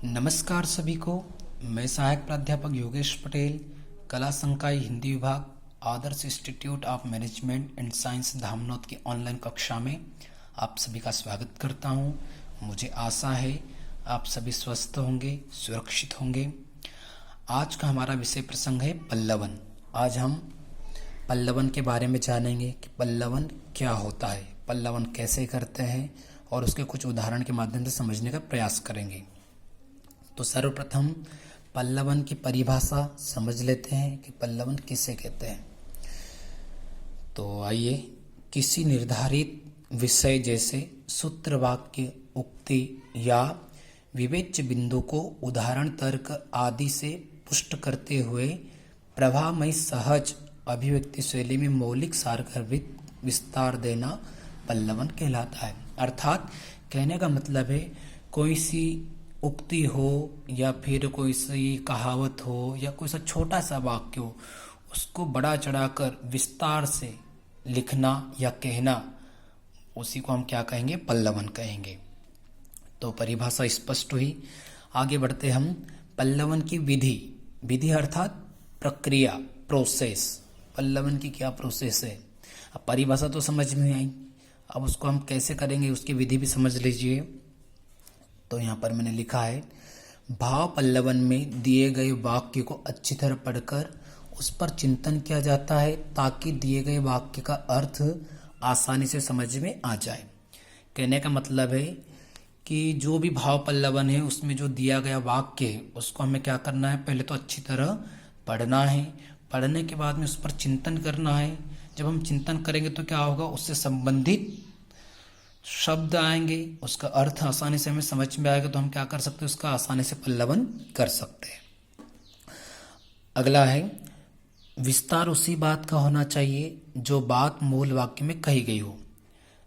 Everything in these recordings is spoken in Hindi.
नमस्कार सभी को। मैं सहायक प्राध्यापक योगेश पटेल, कला संकाय हिंदी विभाग, Adarsh institute of management and science Dhamnod की ऑनलाइन कक्षा में आप सभी का स्वागत करता हूं। मुझे आशा है आप सभी स्वस्थ होंगे, सुरक्षित होंगे। आज का हमारा विषय प्रसंग है पल्लवन। आज हम पल्लवन के बारे में जानेंगे कि पल्लवन क्या होता है, पल्लवन कैसे करते हैं और उसके कुछ उदाहरण के माध्यम से समझने का प्रयास करेंगे। तो सर्वप्रथम पल्लवन की परिभाषा समझ लेते हैं कि पल्लवन किसे कहते हैं। तो आइए, किसी निर्धारित विषय जैसे सूत्र, वाक्य, उक्ति या विवेच्य बिंदु को उदाहरण, तर्क आदि से पुष्ट करते हुए प्रभावमयी सहज अभिव्यक्ति शैली में मौलिक सारगर्भित विस्तार देना पल्लवन कहलाता है। अर्थात कहने का मतलब है, कोई सी उक्ति हो या फिर कोई सी कहावत हो या कोई सा छोटा सा वाक्य हो, उसको बड़ा चढ़ाकर विस्तार से लिखना या कहना, उसी को हम क्या कहेंगे, पल्लवन कहेंगे। तो परिभाषा स्पष्ट हुई। आगे बढ़ते हम पल्लवन की विधि। विधि अर्थात प्रक्रिया, प्रोसेस। पल्लवन की क्या प्रोसेस है। अब परिभाषा तो समझ में आई, अब उसको हम कैसे करेंगे उसकी विधि भी समझ लीजिए। तो यहाँ पर मैंने लिखा है, भाव पल्लवन में दिए गए वाक्य को अच्छी तरह पढ़कर उस पर चिंतन किया जाता है ताकि दिए गए वाक्य का अर्थ आसानी से समझ में आ जाए। कहने का मतलब है कि जो भी भाव पल्लवन है उसमें जो दिया गया वाक्य है उसको हमें क्या करना है, पहले तो अच्छी तरह पढ़ना है। पढ़ने के बाद में उस पर चिंतन करना है। जब हम चिंतन करेंगे तो क्या होगा, उससे संबंधित शब्द आएंगे, उसका अर्थ आसानी से हमें समझ में आएगा, तो हम क्या कर सकते हैं, उसका आसानी से पल्लवन कर सकते हैं। अगला है, विस्तार उसी बात का होना चाहिए जो बात मूल वाक्य में कही गई हो।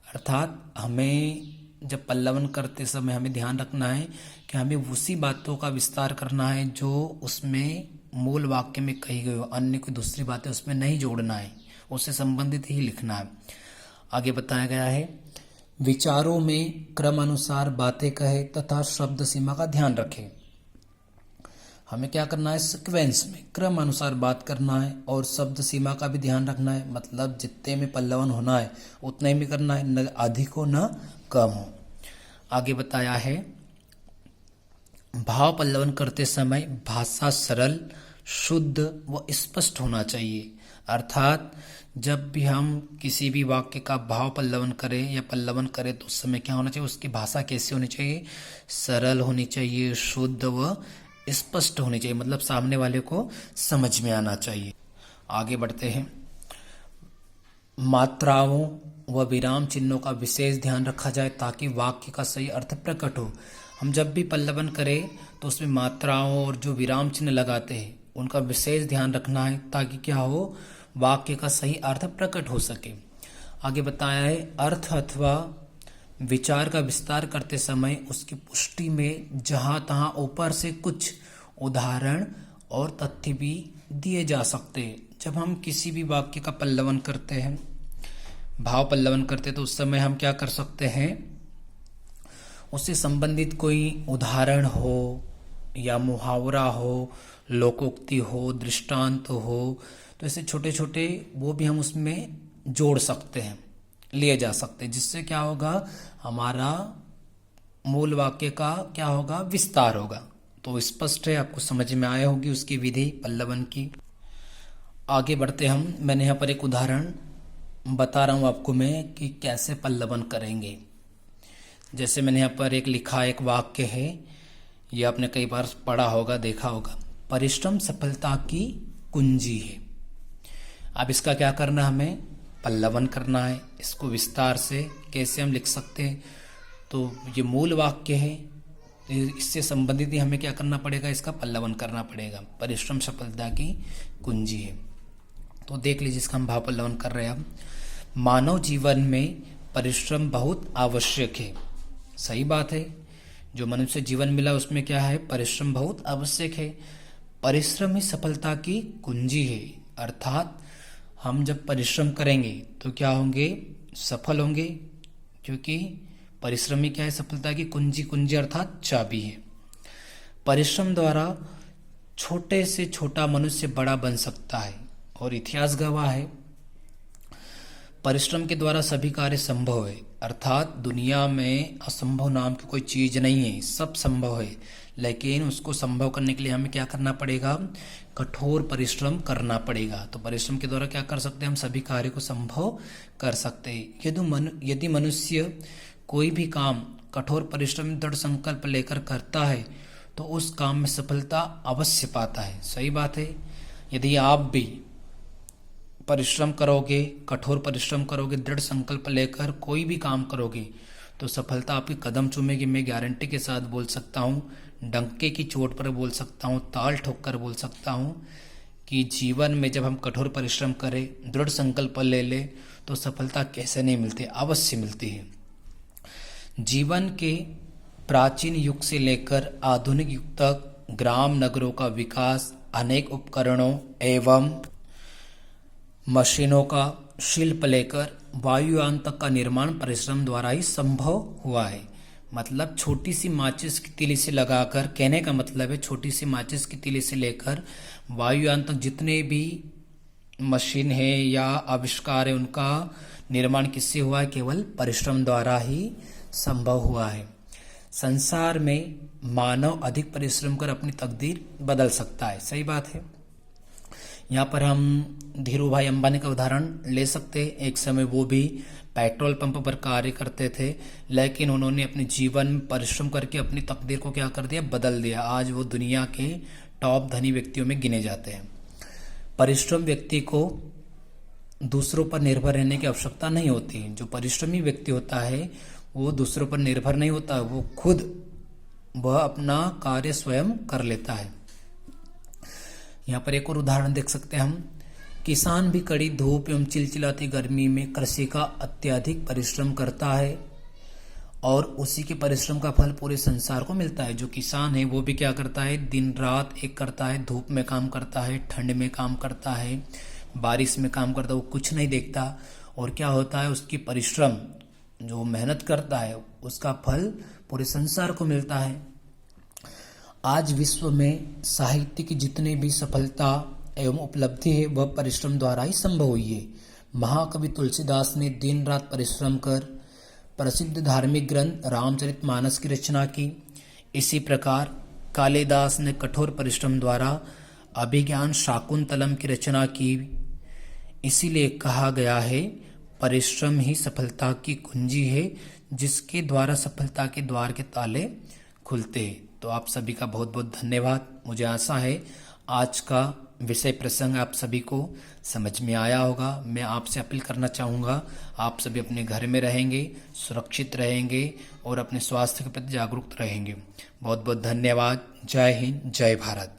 अर्थात हमें जब पल्लवन करते समय हमें ध्यान रखना है कि हमें उसी बातों का विस्तार करना है जो उसमें मूल वाक्य में कही गई हो, अन्य कोई दूसरी बातें उसमें नहीं जोड़ना है, उससे संबंधित ही लिखना है। आगे बताया गया है, विचारों में क्रम अनुसार बातें कहे तथा शब्द सीमा का ध्यान रखें। हमें क्या करना है, सीक्वेंस में क्रम अनुसार बात करना है और शब्द सीमा का भी ध्यान रखना है। मतलब जितने में पल्लवन होना है उतने में करना है, न अधिक हो न कम हो। आगे बताया है, भाव पल्लवन करते समय भाषा सरल, शुद्ध व स्पष्ट होना चाहिए। अर्थात जब भी हम किसी भी वाक्य का भाव पल्लवन करें या पल्लवन करें तो उस समय क्या होना चाहिए, उसकी भाषा कैसी होनी चाहिए, सरल होनी चाहिए, शुद्ध व स्पष्ट होनी चाहिए। मतलब सामने वाले को समझ में आना चाहिए। आगे बढ़ते हैं, मात्राओं व विराम चिन्हों का विशेष ध्यान रखा जाए ताकि वाक्य का सही अर्थ प्रकट हो। हम जब भी पल्लवन करें तो उसमें मात्राओं और जो विराम चिन्ह लगाते हैं उनका विशेष ध्यान रखना है ताकि क्या हो, वाक्य का सही अर्थ प्रकट हो सके। आगे बताया है, अर्थ अथवा विचार का विस्तार करते समय उसकी पुष्टि में जहां तहां ऊपर से कुछ उदाहरण और तथ्य भी दिए जा सकते हैं। जब हम किसी भी वाक्य का पल्लवन करते हैं, भाव पल्लवन करते हैं, तो उस समय हम क्या कर सकते हैं, उससे संबंधित कोई उदाहरण हो या मुहावरा हो, लोकोक्ति हो, दृष्टांत हो, तो ऐसे छोटे छोटे वो भी हम उसमें जोड़ सकते हैं, लिए जा सकते हैं, जिससे क्या होगा, हमारा मूल वाक्य का क्या होगा, विस्तार होगा। तो स्पष्ट है, आपको समझ में आया होगी उसकी विधि पल्लवन की। आगे बढ़ते हम, मैंने यहाँ पर एक उदाहरण बता रहा हूँ आपको मैं कि कैसे पल्लवन करेंगे। जैसे मैंने यहाँ पर एक लिखा, एक वाक्य है, ये आपने कई बार पढ़ा होगा, देखा होगा, परिश्रम सफलता की कुंजी है। अब इसका क्या करना है, हमें पल्लवन करना है। इसको विस्तार से कैसे हम लिख सकते हैं, तो ये मूल वाक्य है, इससे संबंधित ही हमें क्या करना पड़ेगा, इसका पल्लवन करना पड़ेगा। परिश्रम सफलता की कुंजी है। तो देख लीजिए, इसका हम भाव पल्लवन कर रहे हैं। अब मानव जीवन में परिश्रम बहुत आवश्यक है। सही बात है, जो मनुष्य जीवन मिला उसमें क्या है, परिश्रम बहुत आवश्यक है। परिश्रम ही सफलता की कुंजी है। अर्थात हम जब परिश्रम करेंगे तो क्या होंगे, सफल होंगे, क्योंकि परिश्रम ही क्या है, सफलता की कुंजी। कुंजी अर्थात चाबी है। परिश्रम द्वारा छोटे से छोटा मनुष्य बड़ा बन सकता है और इतिहास गवाह है परिश्रम के द्वारा सभी कार्य संभव है। अर्थात दुनिया में असंभव नाम की कोई चीज नहीं है, सब संभव है, लेकिन उसको संभव करने के लिए हमें क्या करना पड़ेगा, कठोर परिश्रम करना पड़ेगा। तो परिश्रम के द्वारा क्या कर सकते हैं, हम सभी कार्य को संभव कर सकते हैं। यदि मनुष्य कोई भी काम कठोर परिश्रम दृढ़ संकल्प लेकर करता है तो उस काम में सफलता अवश्य पाता है। सही बात है। यदि आप भी परिश्रम करोगे, कठोर परिश्रम करोगे, दृढ़ संकल्प लेकर कोई भी काम करोगे तो सफलता आपकी कदम चूमेगी। मैं गारंटी के साथ बोल सकता हूँ, डंके की चोट पर बोल सकता हूँ, ताल ठोक कर बोल सकता हूँ कि जीवन में जब हम कठोर परिश्रम करें, दृढ़ संकल्प ले ले तो सफलता कैसे नहीं मिलती, अवश्य मिलती है। जीवन के प्राचीन युग से लेकर आधुनिक युग तक ग्राम नगरों का विकास अनेक उपकरणों एवं मशीनों का शिल्प लेकर वायुयान तक का निर्माण परिश्रम द्वारा ही संभव हुआ है। मतलब छोटी सी माचिस की तीली से लगाकर, कहने का मतलब है छोटी सी माचिस की तीली से लेकर वायुयान तक जितने भी मशीन है या आविष्कार है उनका निर्माण किससे हुआ है, केवल परिश्रम द्वारा ही संभव हुआ है। संसार में मानव अधिक परिश्रम कर अपनी तकदीर बदल सकता है। सही बात है। यहाँ पर हम धीरू भाई अंबानी का उदाहरण ले सकते हैं। एक समय वो भी पेट्रोल पंप पर कार्य करते थे, लेकिन उन्होंने अपने जीवन में परिश्रम करके अपनी तकदीर को क्या कर दिया, बदल दिया। आज वो दुनिया के टॉप धनी व्यक्तियों में गिने जाते हैं। परिश्रम व्यक्ति को दूसरों पर निर्भर रहने की आवश्यकता नहीं होती। जो परिश्रमी व्यक्ति होता है वो दूसरों पर निर्भर नहीं होता, वो खुद वह अपना कार्य स्वयं कर लेता है। यहाँ पर एक और उदाहरण देख सकते हैं हम। किसान भी कड़ी धूप एवं चिलचिलाती गर्मी में कृषि का अत्यधिक परिश्रम करता है और उसी के परिश्रम का फल पूरे संसार को मिलता है। जो किसान है वो भी क्या करता है, दिन रात एक करता है, धूप में काम करता है, ठंड में काम करता है, बारिश में काम करता है, वो कुछ नहीं देखता। और क्या होता है, उसकी परिश्रम जो मेहनत करता है उसका फल पूरे संसार को मिलता है। आज विश्व में साहित्य की जितनी भी सफलता एवं उपलब्धि है वह परिश्रम द्वारा ही संभव हुई है। महाकवि तुलसीदास ने दिन रात परिश्रम कर प्रसिद्ध धार्मिक ग्रंथ रामचरितमानस की रचना की। इसी प्रकार कालिदास ने कठोर परिश्रम द्वारा अभिज्ञान शाकुंतलम की रचना की। इसीलिए कहा गया है, परिश्रम ही सफलता की कुंजी है, जिसके द्वारा सफलता के द्वार के ताले खुलते हैं। तो आप सभी का बहुत बहुत धन्यवाद। मुझे आशा है आज का विषय प्रसंग आप सभी को समझ में आया होगा। मैं आपसे अपील करना चाहूँगा, आप सभी अपने घर में रहेंगे, सुरक्षित रहेंगे और अपने स्वास्थ्य के प्रति जागरूक रहेंगे। बहुत बहुत धन्यवाद। जय हिंद, जय भारत।